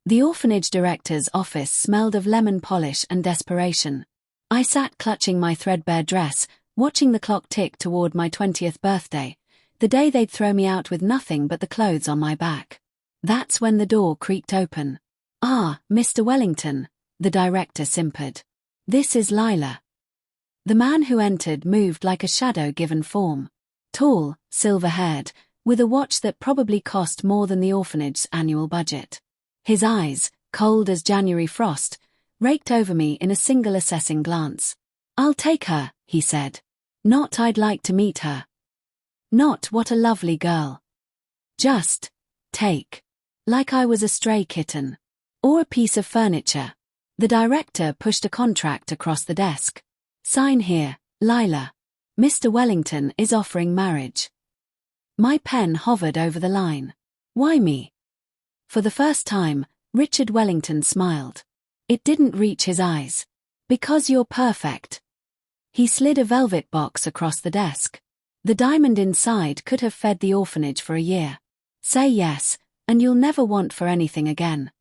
The orphanage director's office smelled of lemon polish and desperation. I sat clutching my threadbare dress, watching the clock tick toward my 20th birthday, the day they'd throw me out with nothing but the clothes on my back. That's when the door creaked open. "Ah, Mr. Wellington," the director simpered. "This is Lila." The man who entered moved like a shadow given form. Tall, silver-haired, with a watch that probably cost more than the orphanage's annual budget. His eyes, cold as January frost, raked over me in a single assessing glance. "I'll take her," he said. "Not I'd like to meet her. Not what a lovely girl. Just take. Like I was a stray kitten. Or a piece of furniture." The director pushed a contract across the desk. "Sign here, Lila. Mr. Wellington is offering marriage." My pen hovered over the line. "Why me?" For the first time, Richard Wellington smiled. It didn't reach his eyes. "Because you're perfect." He slid a velvet box across the desk. The diamond inside could have fed the orphanage for a year. "Say yes, and you'll never want for anything again."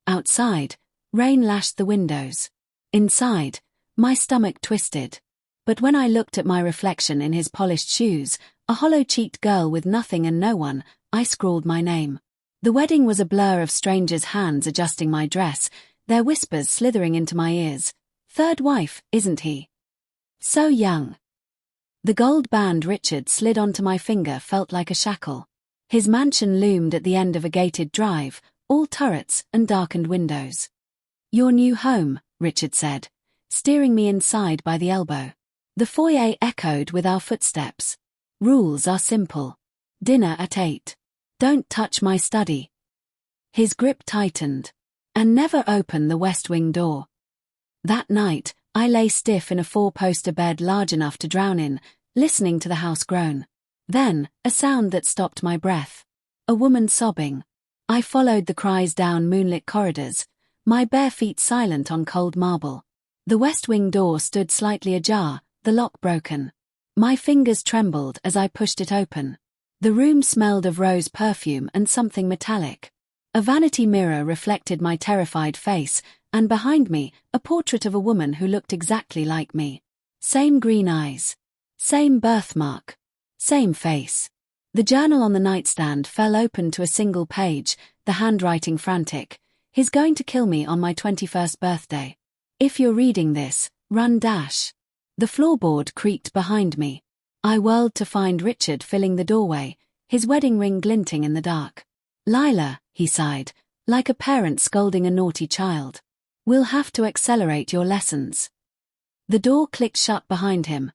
Outside, rain lashed the windows. Inside, my stomach twisted. But when I looked at my reflection in his polished shoes, a hollow-cheeked girl with nothing and no one, I scrawled my name. The wedding was a blur of strangers' hands adjusting my dress, their whispers slithering into my ears. "Third wife, isn't he? So young." The gold band Richard slid onto my finger felt like a shackle. His mansion loomed at the end of a gated drive, all turrets and darkened windows. "Your new home," Richard said, steering me inside by the elbow. The foyer echoed with our footsteps. "Rules are simple. Dinner at 8. Don't touch my study." His grip tightened. "And never open the west wing door." That night, I lay stiff in a 4-poster bed large enough to drown in, listening to the house groan. Then, a sound that stopped my breath. A woman sobbing. I followed the cries down moonlit corridors, my bare feet silent on cold marble. The west wing door stood slightly ajar, the lock broken. My fingers trembled as I pushed it open. The room smelled of rose perfume and something metallic. A vanity mirror reflected my terrified face, and behind me, a portrait of a woman who looked exactly like me. Same green eyes. Same birthmark. Same face. The journal on the nightstand fell open to a single page, the handwriting frantic. "He's going to kill me on my 21st birthday. If you're reading this, run dash." The floorboard creaked behind me. I whirled to find Richard filling the doorway, his wedding ring glinting in the dark. "Lila," he sighed, like a parent scolding a naughty child. "We'll have to accelerate your lessons." The door clicked shut behind him.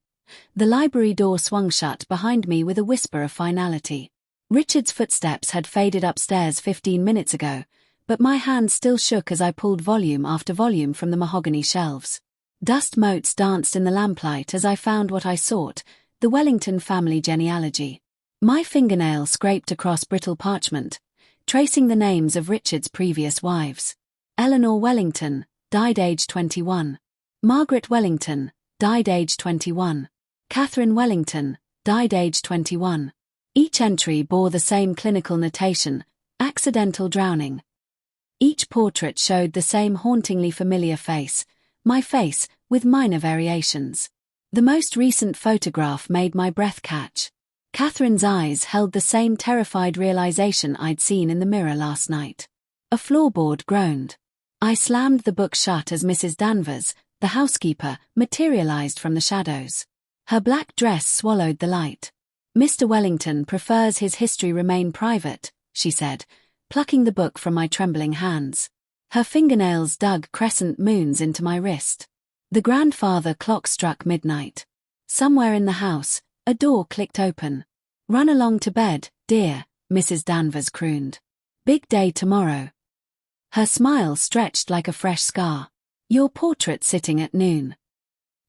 The library door swung shut behind me with a whisper of finality. Richard's footsteps had faded upstairs 15 minutes ago, but my hand still shook as I pulled volume after volume from the mahogany shelves. Dust motes danced in the lamplight as I found what I sought, the Wellington family genealogy. My fingernail scraped across brittle parchment, tracing the names of Richard's previous wives. Eleanor Wellington, died age 21. Margaret Wellington, died age 21. Catherine Wellington, died age 21. Each entry bore the same clinical notation, accidental drowning. Each portrait showed the same hauntingly familiar face, my face, with minor variations. The most recent photograph made my breath catch. Catherine's eyes held the same terrified realization I'd seen in the mirror last night. A floorboard groaned. I slammed the book shut as Mrs. Danvers, the housekeeper, materialized from the shadows. Her black dress swallowed the light. "Mr. Wellington prefers his history remain private," she said, plucking the book from my trembling hands. Her fingernails dug crescent moons into my wrist. The grandfather clock struck midnight. Somewhere in the house, a door clicked open. "Run along to bed, dear," Mrs. Danvers crooned. "Big day tomorrow." Her smile stretched like a fresh scar. "Your portrait sitting at noon."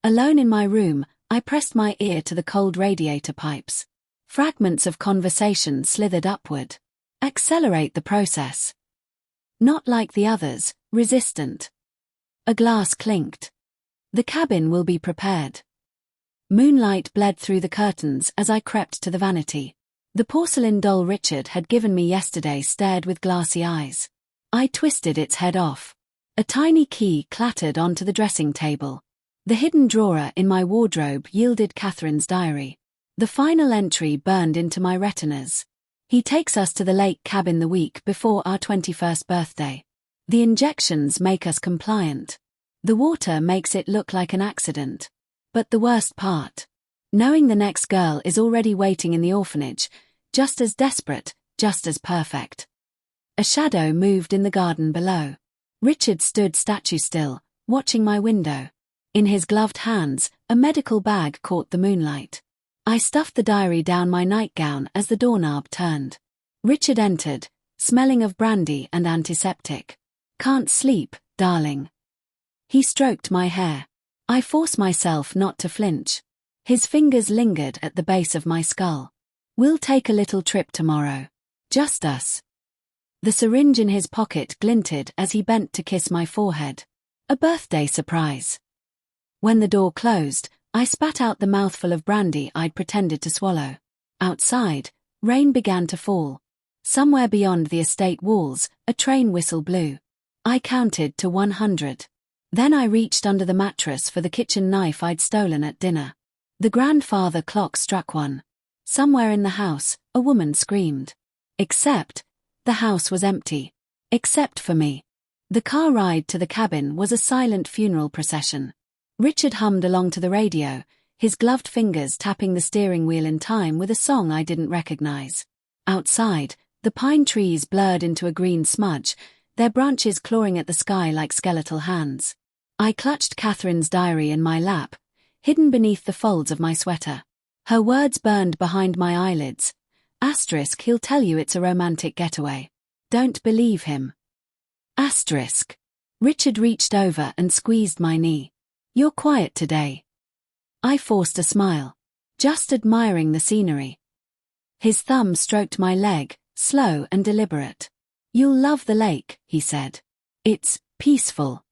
Alone in my room, I pressed my ear to the cold radiator pipes. Fragments of conversation slithered upward. "Accelerate the process." "Not like the others, resistant." A glass clinked. "The cabin will be prepared." Moonlight bled through the curtains as I crept to the vanity. The porcelain doll Richard had given me yesterday stared with glassy eyes. I twisted its head off. A tiny key clattered onto the dressing table. The hidden drawer in my wardrobe yielded Catherine's diary. The final entry burned into my retinas. He takes us to the lake cabin the week before our 21st birthday. The injections make us compliant. The water makes it look like an accident. But the worst part, knowing the next girl is already waiting in the orphanage, just as desperate, just as perfect. A shadow moved in the garden below. Richard stood statue still, watching my window. In his gloved hands, a medical bag caught the moonlight. I stuffed the diary down my nightgown as the doorknob turned. Richard entered, smelling of brandy and antiseptic. "Can't sleep, darling." He stroked my hair. I forced myself not to flinch. His fingers lingered at the base of my skull. "We'll take a little trip tomorrow. Just us." The syringe in his pocket glinted as he bent to kiss my forehead. A birthday surprise. When the door closed, I spat out the mouthful of brandy I'd pretended to swallow. Outside, rain began to fall. Somewhere beyond the estate walls, a train whistle blew. I counted to 100. Then I reached under the mattress for the kitchen knife I'd stolen at dinner. The grandfather clock struck 1. Somewhere in the house, a woman screamed. Except, the house was empty. Except for me. The car ride to the cabin was a silent funeral procession. Richard hummed along to the radio, his gloved fingers tapping the steering wheel in time with a song I didn't recognize. Outside, the pine trees blurred into a green smudge, their branches clawing at the sky like skeletal hands. I clutched Catherine's diary in my lap, hidden beneath the folds of my sweater. Her words burned behind my eyelids. Asterisk, he'll tell you it's a romantic getaway. Don't believe him. Asterisk. Richard reached over and squeezed my knee. You're quiet today. I forced a smile, just admiring the scenery. His thumb stroked my leg, slow and deliberate. You'll love the lake, he said. It's peaceful.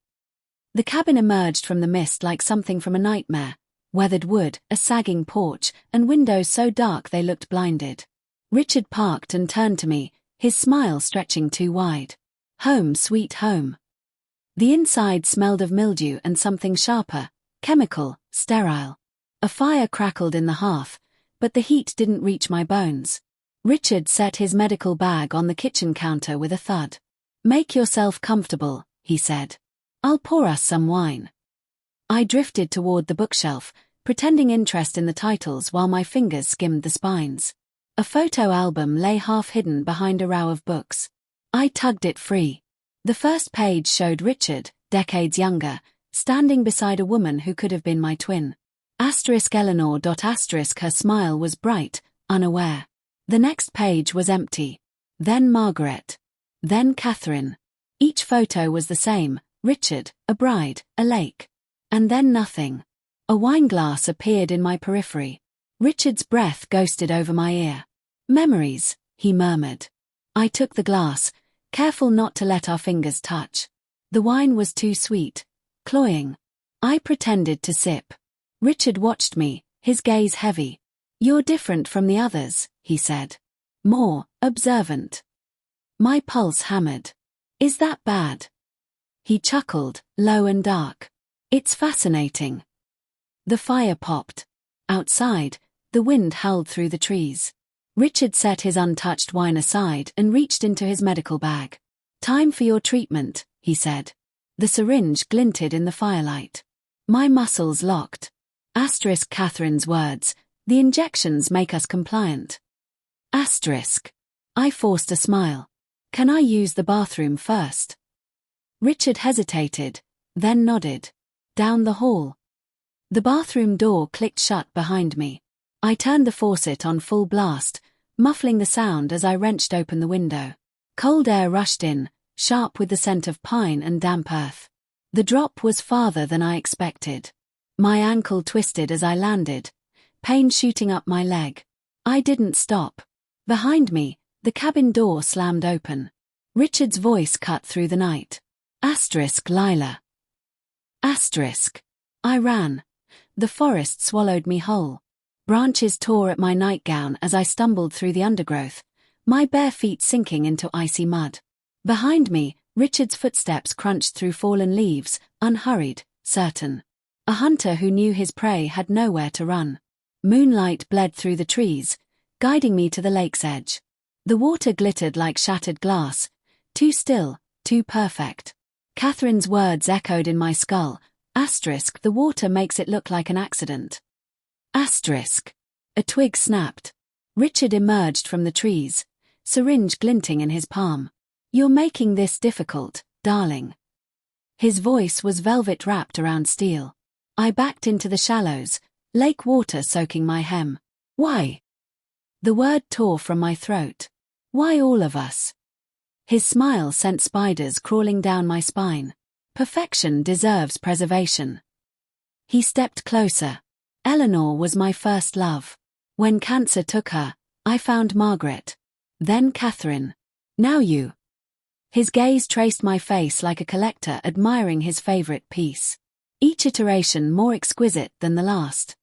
The cabin emerged from the mist like something from a nightmare. Weathered wood, a sagging porch, and windows so dark they looked blinded. Richard parked and turned to me, his smile stretching too wide. Home, sweet home. The inside smelled of mildew and something sharper, chemical, sterile. A fire crackled in the hearth, but the heat didn't reach my bones. Richard set his medical bag on the kitchen counter with a thud. Make yourself comfortable, he said. I'll pour us some wine. I drifted toward the bookshelf, pretending interest in the titles while my fingers skimmed the spines. A photo album lay half hidden behind a row of books. I tugged it free. The first page showed Richard, decades younger, standing beside a woman who could have been my twin. Eleanor. Her smile was bright, unaware. The next page was empty. Then Margaret. Then Catherine. Each photo was the same, Richard, a bride, a lake. And then nothing. A wineglass appeared in my periphery. Richard's breath ghosted over my ear. Memories, he murmured. I took the glass, careful not to let our fingers touch. The wine was too sweet, cloying. I pretended to sip. Richard watched me, his gaze heavy. You're different from the others, he said. More observant. My pulse hammered. Is that bad? He chuckled, low and dark. It's fascinating. The fire popped. Outside, the wind howled through the trees. Richard set his untouched wine aside and reached into his medical bag. Time for your treatment, he said. The syringe glinted in the firelight. My muscles locked. Asterisk Catherine's words, the injections make us compliant. Asterisk. I forced a smile. Can I use the bathroom first? Richard hesitated, then nodded. Down the hall. The bathroom door clicked shut behind me. I turned the faucet on full blast, muffling the sound as I wrenched open the window. Cold air rushed in, sharp with the scent of pine and damp earth. The drop was farther than I expected. My ankle twisted as I landed, pain shooting up my leg. I didn't stop. Behind me, the cabin door slammed open. Richard's voice cut through the night. Asterisk Lila. Asterisk. I ran. The forest swallowed me whole. Branches tore at my nightgown as I stumbled through the undergrowth, my bare feet sinking into icy mud. Behind me, Richard's footsteps crunched through fallen leaves, unhurried, certain. A hunter who knew his prey had nowhere to run. Moonlight bled through the trees, guiding me to the lake's edge. The water glittered like shattered glass, too still, too perfect. Catherine's words echoed in my skull. Asterisk, the water makes it look like an accident. Asterisk. A twig snapped. Richard emerged from the trees, syringe glinting in his palm. You're making this difficult, darling. His voice was velvet wrapped around steel. I backed into the shallows, lake water soaking my hem. Why? The word tore from my throat. Why all of us? His smile sent spiders crawling down my spine. Perfection deserves preservation. He stepped closer. Eleanor was my first love. When cancer took her, I found Margaret. Then Catherine. Now you. His gaze traced my face like a collector admiring his favorite piece. Each iteration more exquisite than the last.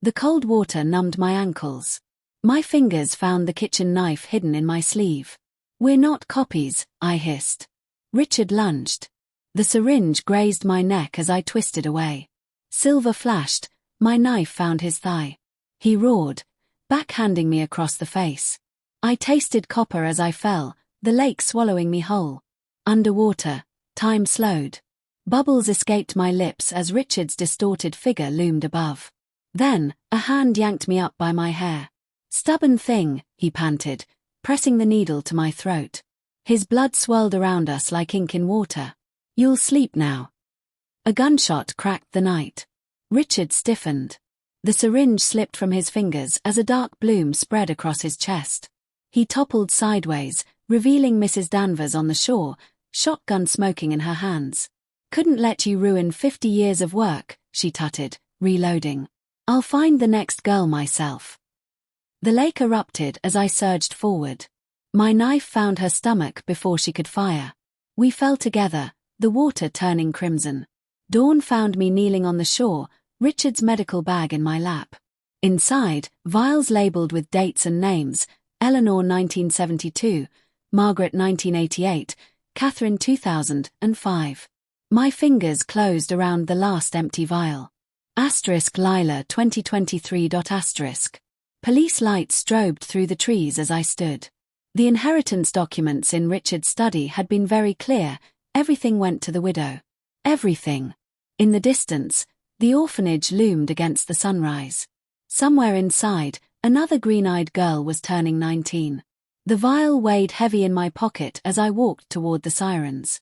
The cold water numbed my ankles. My fingers found the kitchen knife hidden in my sleeve. We're not copies, I hissed. Richard lunged. The syringe grazed my neck as I twisted away. Silver flashed, my knife found his thigh. He roared, backhanding me across the face. I tasted copper as I fell, the lake swallowing me whole. Underwater, time slowed. Bubbles escaped my lips as Richard's distorted figure loomed above. Then, a hand yanked me up by my hair. Stubborn thing, he panted, pressing the needle to my throat. His blood swirled around us like ink in water. You'll sleep now. A gunshot cracked the night. Richard stiffened. The syringe slipped from his fingers as a dark bloom spread across his chest. He toppled sideways, revealing Mrs. Danvers on the shore, shotgun smoking in her hands. Couldn't let you ruin 50 years of work, she tutted, reloading. I'll find the next girl myself. The lake erupted as I surged forward. My knife found her stomach before she could fire. We fell together, the water turning crimson. Dawn found me kneeling on the shore, Richard's medical bag in my lap. Inside, vials labeled with dates and names, Eleanor 1972, Margaret 1988, Catherine 2005. My fingers closed around the last empty vial. Asterisk Lila 2023. Asterisk. Police lights strobed through the trees as I stood. The inheritance documents in Richard's study had been very clear, everything went to the widow. Everything. In the distance, the orphanage loomed against the sunrise. Somewhere inside, another green-eyed girl was turning 19. The vial weighed heavy in my pocket as I walked toward the sirens.